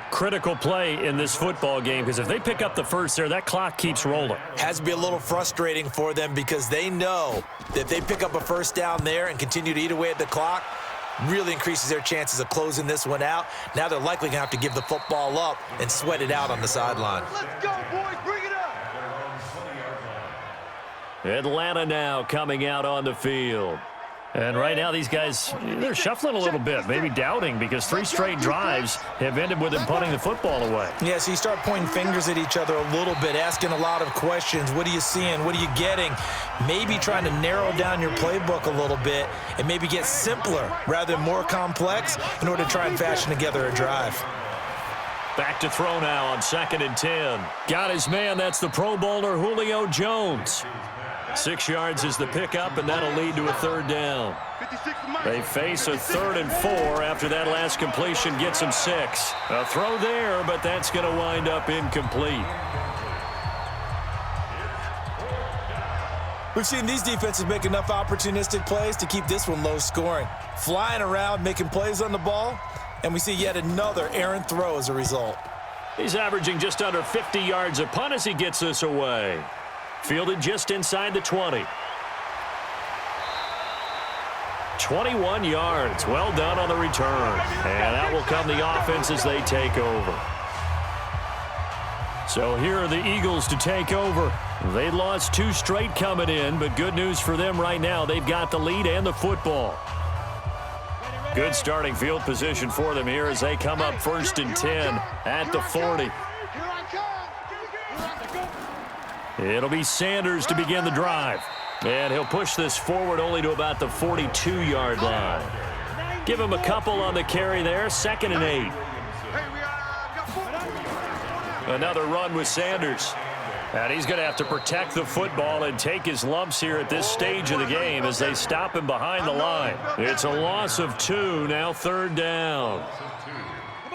Critical play in this football game because if they pick up the first there, that clock keeps rolling. Has to be a little frustrating for them because they know that if they pick up a first down there and continue to eat away at the clock, really increases their chances of closing this one out. Now they're likely going to have to give the football up and sweat it out on the sideline. Let's go, boys. Bring it up. Atlanta now coming out on the field. And right now these guys, they're shuffling a little bit, maybe doubting because 3 straight drives have ended with them punting the football away. Yeah, so you start pointing fingers at each other a little bit, asking a lot of questions. What are you seeing? What are you getting? Maybe trying to narrow down your playbook a little bit and maybe get simpler rather than more complex in order to try and fashion together a drive. Back to throw now on 2nd and 10. Got his man. That's the Pro Bowler Julio Jones. 6 yards is the pickup, and that'll lead to a 3rd down. They face a 3rd and 4 after that last completion gets them 6. A throw there, but that's going to wind up incomplete. We've seen these defenses make enough opportunistic plays to keep this one low scoring. Flying around, making plays on the ball, and we see yet another errant throw as a result. He's averaging just under 50 yards a punt as he gets this away. Fielded just inside the 20. 21 yards. Well done on the return. And that will come the offense as they take over. So here are the Eagles to take over. They lost 2 straight coming in, but good news for them right now. They've got the lead and the football. Good starting field position for them here as they come up 1st and 10 at the 40. It'll be Sanders to begin the drive. And he'll push this forward only to about the 42-yard line. Give him a couple on the carry there. 2nd and 8. Another run with Sanders. And he's going to have to protect the football and take his lumps here at this stage of the game as they stop him behind the line. It's a loss of 2, now 3rd down.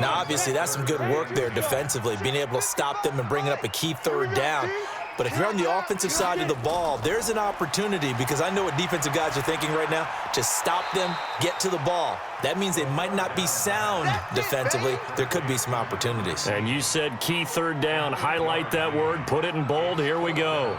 Now, obviously, that's some good work there defensively, being able to stop them and bring up a key 3rd down. But if you're on the offensive side of the ball, there's an opportunity, because I know what defensive guys are thinking right now. Just stop them, get to the ball. That means they might not be sound defensively. There could be some opportunities. And you said key third down. Highlight that word, put it in bold. Here we go.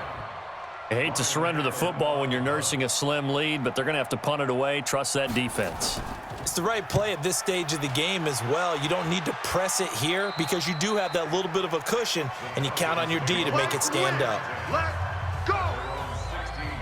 I hate to surrender the football when you're nursing a slim lead, but they're going to have to punt it away. Trust that defense. It's the right play at this stage of the game as well. You don't need to press it here because you do have that little bit of a cushion, and you count on your D to make it stand up. Let's go!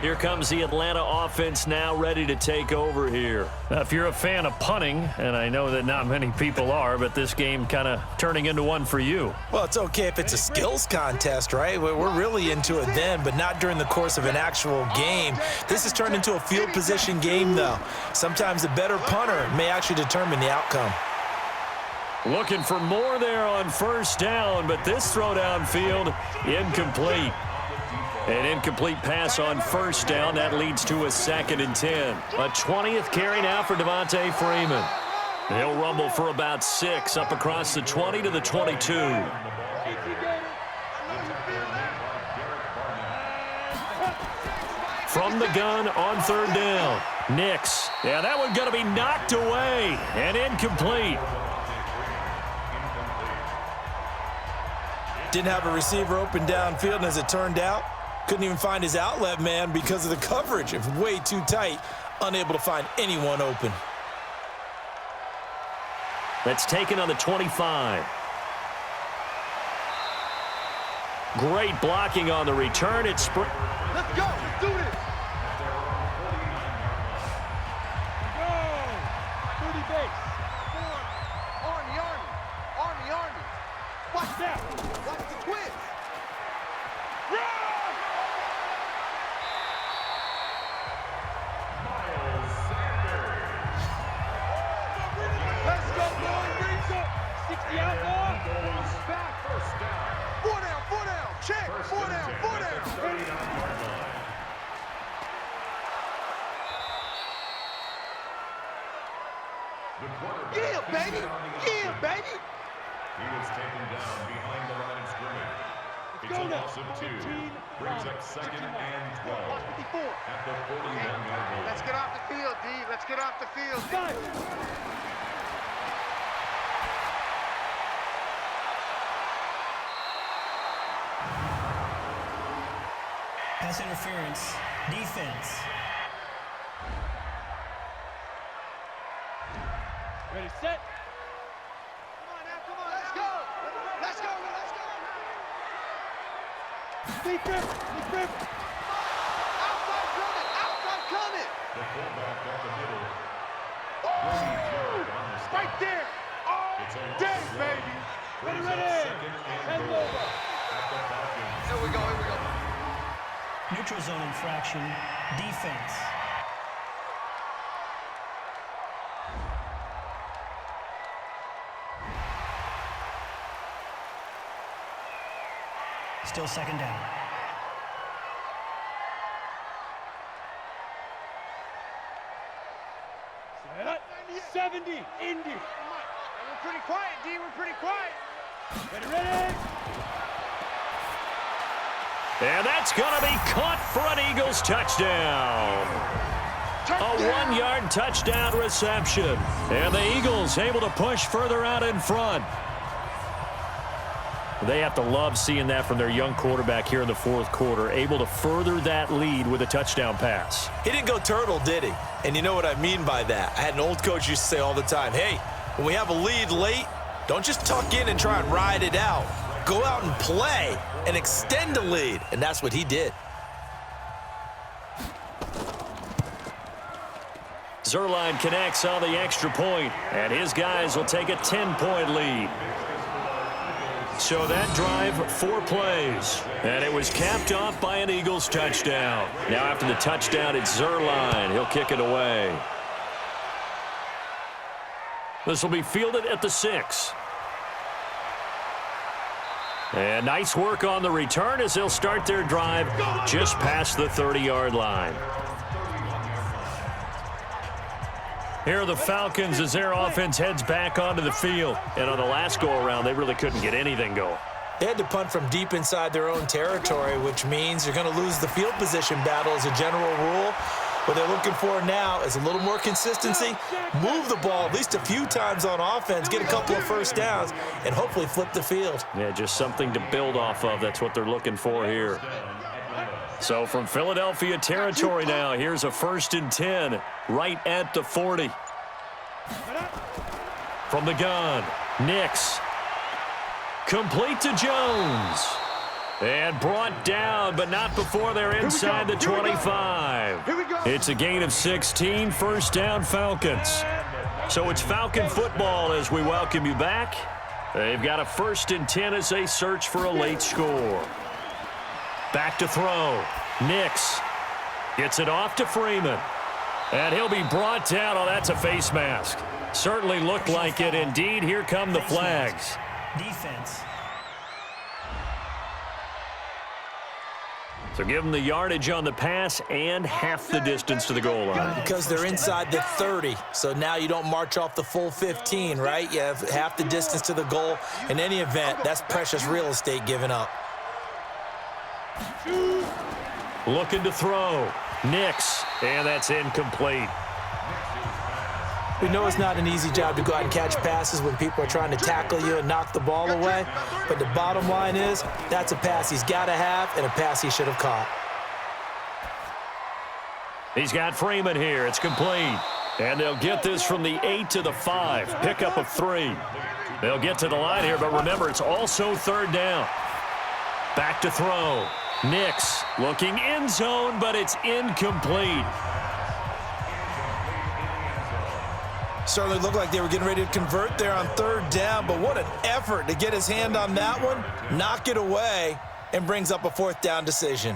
Here comes the Atlanta offense now ready to take over here. Now, if you're a fan of punting, and I know that not many people are, but this game kind of turning into one for you. Well, it's okay if it's a skills contest, right? We're really into it then, but not during the course of an actual game. This has turned into a field position game, though. Sometimes a better punter may actually determine the outcome. Looking for more there on first down, but this throw downfield incomplete. An incomplete pass on first down. That leads to a 2nd and 10. A 20th carry now for Devontae Freeman. He'll rumble for about 6 up across the 20 to the 22. From the gun on third down. Nix. Yeah, that one going to be knocked away and incomplete. Didn't have a receiver open downfield, and as it turned out, couldn't even find his outlet man because of the coverage. It was way too tight, unable to find anyone open. That's taken on the 25. Great blocking on the return. It's Let's go! Let's do this! Go! 30 base. Army, Army! Army, Army! Watch that! Watch the twins! Let's go, boys! 60 out ball. Back first down. 4 down, 4 down! Check! 4 down, 4 down! 39-yard line. The quarterback Yeah, baby! Yeah, baby! He was taken down behind the line of scrimmage. It's go a now. loss of 2. 14, Brings up 2nd and 12 Watch 54. at the 41-yard line. Let's get off the field, D. Let's get off the field. Guys. Pass interference. Defense. Ready, set. Come on now, come on. Let's go. Let's go. Let's go. Deep grip. Deep grip. Outside coming. Outside coming. The fullback at the middle. Right there. All It's a day, loss of baby. Ready, Brings up ready. 2nd and And goal over. at the Falcons. Here we go. Here we go. Neutral zone infraction. Defense. Still 2nd down. Set. 70. Indy. We're pretty quiet, D. We're pretty quiet. Ready, ready. And that's going to be caught for an Eagles touchdown. A 1-yard touchdown reception. And the Eagles able to push further out in front. They have to love seeing that from their young quarterback here in the 4th quarter, able to further that lead with a touchdown pass. He didn't go turtle, did he? And you know what I mean by that. I had an old coach used to say all the time, hey, when we have a lead late, don't just tuck in and try and ride it out. Go out and play and extend the lead. And that's what he did. Zuerlein connects on the extra point, and his guys will take a 10-point lead. So that drive, 4 plays, and it was capped off by an Eagles touchdown. Now after the touchdown, it's Zuerlein. He'll kick it away. This will be fielded at the 6. And nice work on the return as they'll start their drive just past the 30-yard line. Here are the Falcons as their offense heads back onto the field. And on the last go-around, they really couldn't get anything going. They had to punt from deep inside their own territory, which means you're going to lose the field position battle as a general rule. What they're looking for now is a little more consistency, move the ball at least a few times on offense, get a couple of first downs, and hopefully flip the field. Yeah, just something to build off of. That's what they're looking for here. So from Philadelphia territory now, here's a 1st and 10 right at the 40. From the gun, Nix. Complete to Jones. And brought down, but not before they're inside the 25. It's a gain of 16, first down Falcons. So it's Falcon football as we welcome you back. They've got a 1st and 10 as they search for a late score. Back to throw. Nix gets it off to Freeman. And he'll be brought down. Oh, that's a face mask. Certainly looked like it. Indeed, here come the flags. Defense. So give them the yardage on the pass and half the distance to the goal line. Because they're inside the 30, so now you don't march off the full 15, right? You have half the distance to the goal. In any event, that's precious real estate given up. Looking to throw. Nix, and that's incomplete. We know it's not an easy job to go out and catch passes when people are trying to tackle you and knock the ball away, but the bottom line is that's a pass he's got to have and a pass he should have caught. He's got Freeman here. It's complete. And they'll get this from the 8 to the 5. Pickup of 3. They'll get to the line here, but remember, it's also 3rd down. Back to throw. Nix looking end zone, but it's incomplete. Certainly looked like they were getting ready to convert there on 3rd down, but what an effort to get his hand on that one, knock it away, and brings up a 4th down decision.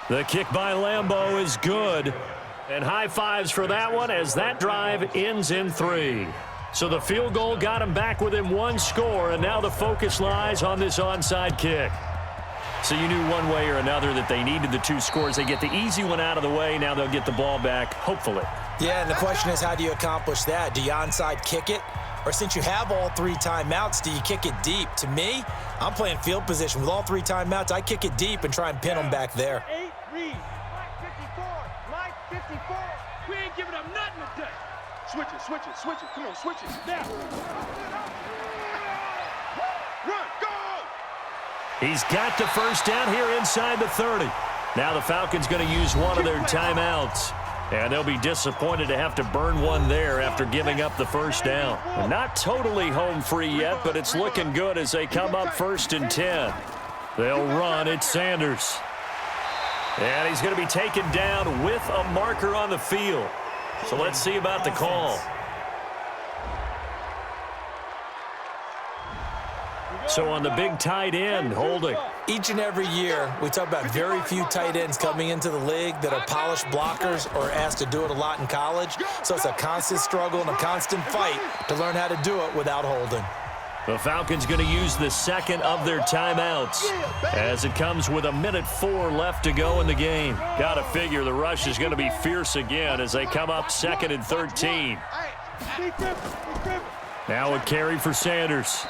The kick by Lambeau is good. And high fives for that one as that drive ends in 3. So the field goal got him back within 1 score, and now the focus lies on this onside kick. So you knew one way or another that they needed the 2 scores. They get the easy one out of the way. Now they'll get the ball back, hopefully. Yeah, and the question is, how do you accomplish that? Do you onside kick it? Or since you have all 3 timeouts, do you kick it deep? To me, I'm playing field position. With all 3 timeouts, I kick it deep and try and pin them back there. 8 read. Mike 54. Mike 54. We ain't giving up nothing today. Switch it, switch it, switch it. Come on, switch it. Now. Run, go! He's got the first down here inside the 30. Now the Falcons going to use one of their timeouts. And they'll be disappointed to have to burn one there after giving up the first down. Not totally home free yet, but it's looking good as they come up 1st and 10. They'll run. It's Sanders. And he's going to be taken down with a marker on the field. So let's see about the call. So on the big tight end, holding. Each and every year, we talk about very few tight ends coming into the league that are polished blockers or asked to do it a lot in college. So it's a constant struggle and a constant fight to learn how to do it without holding. The Falcons going to use the 2nd of their timeouts as it comes with 1:04 left to go in the game. Got to figure the rush is going to be fierce again as they come up 2nd and 13. Now a carry for Sanders.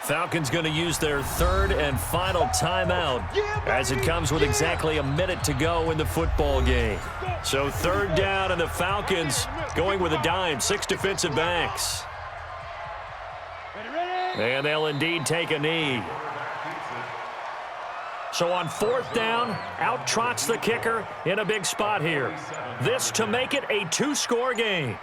Falcons going to use their 3rd and final timeout as it comes with exactly 1 minute to go in the football game. So 3rd down, and the Falcons going with a dime, 6 defensive backs. And they'll indeed take a knee. So on 4th down, out trots the kicker in a big spot here. This to make it a 2-score game.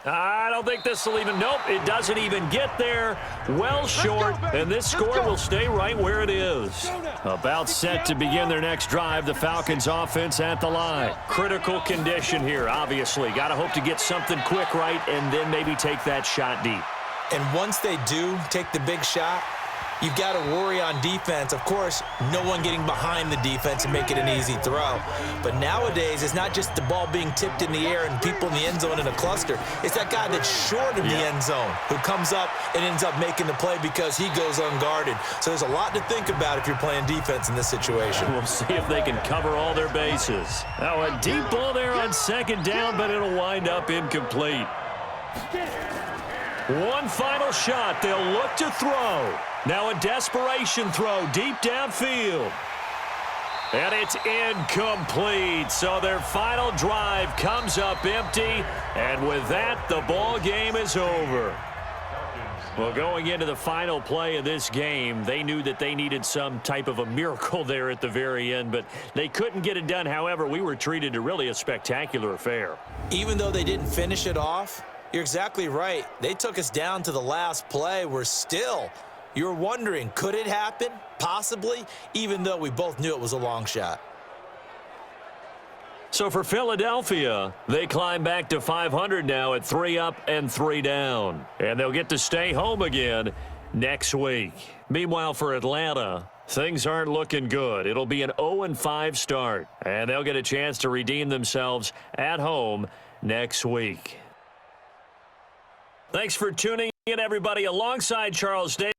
I don't think this will even, nope, it doesn't even get there. Well short, and this score will stay right where it is. About set to begin their next drive, the Falcons offense at the line. Critical condition here, obviously. Got to hope to get something quick right and then maybe take that shot deep. And once they do take the big shot, you've got to worry on defense. Of course, no one getting behind the defense and make it an easy throw. But nowadays, it's not just the ball being tipped in the air and people in the end zone in a cluster. It's that guy that's short of the end zone who comes up and ends up making the play because he goes unguarded. So there's a lot to think about if you're playing defense in this situation. We'll see if they can cover all their bases. Now a deep ball there on second down, but it'll wind up incomplete. One final shot. They'll look to throw. Now a desperation throw deep downfield. And it's incomplete. So their final drive comes up empty. And with that, the ball game is over. Well, going into the final play of this game, they knew that they needed some type of a miracle there at the very end, but they couldn't get it done. However, we were treated to really a spectacular affair. Even though they didn't finish it off, you're exactly right. They took us down to the last play. You're wondering, could it happen? Possibly, even though we both knew it was a long shot. So for Philadelphia, they climb back to 500 now at 3 up and 3 down. And they'll get to stay home again next week. Meanwhile, for Atlanta, things aren't looking good. It'll be an 0-5 start. And they'll get a chance to redeem themselves at home next week. Thanks for tuning in, everybody. Alongside Charles Davis.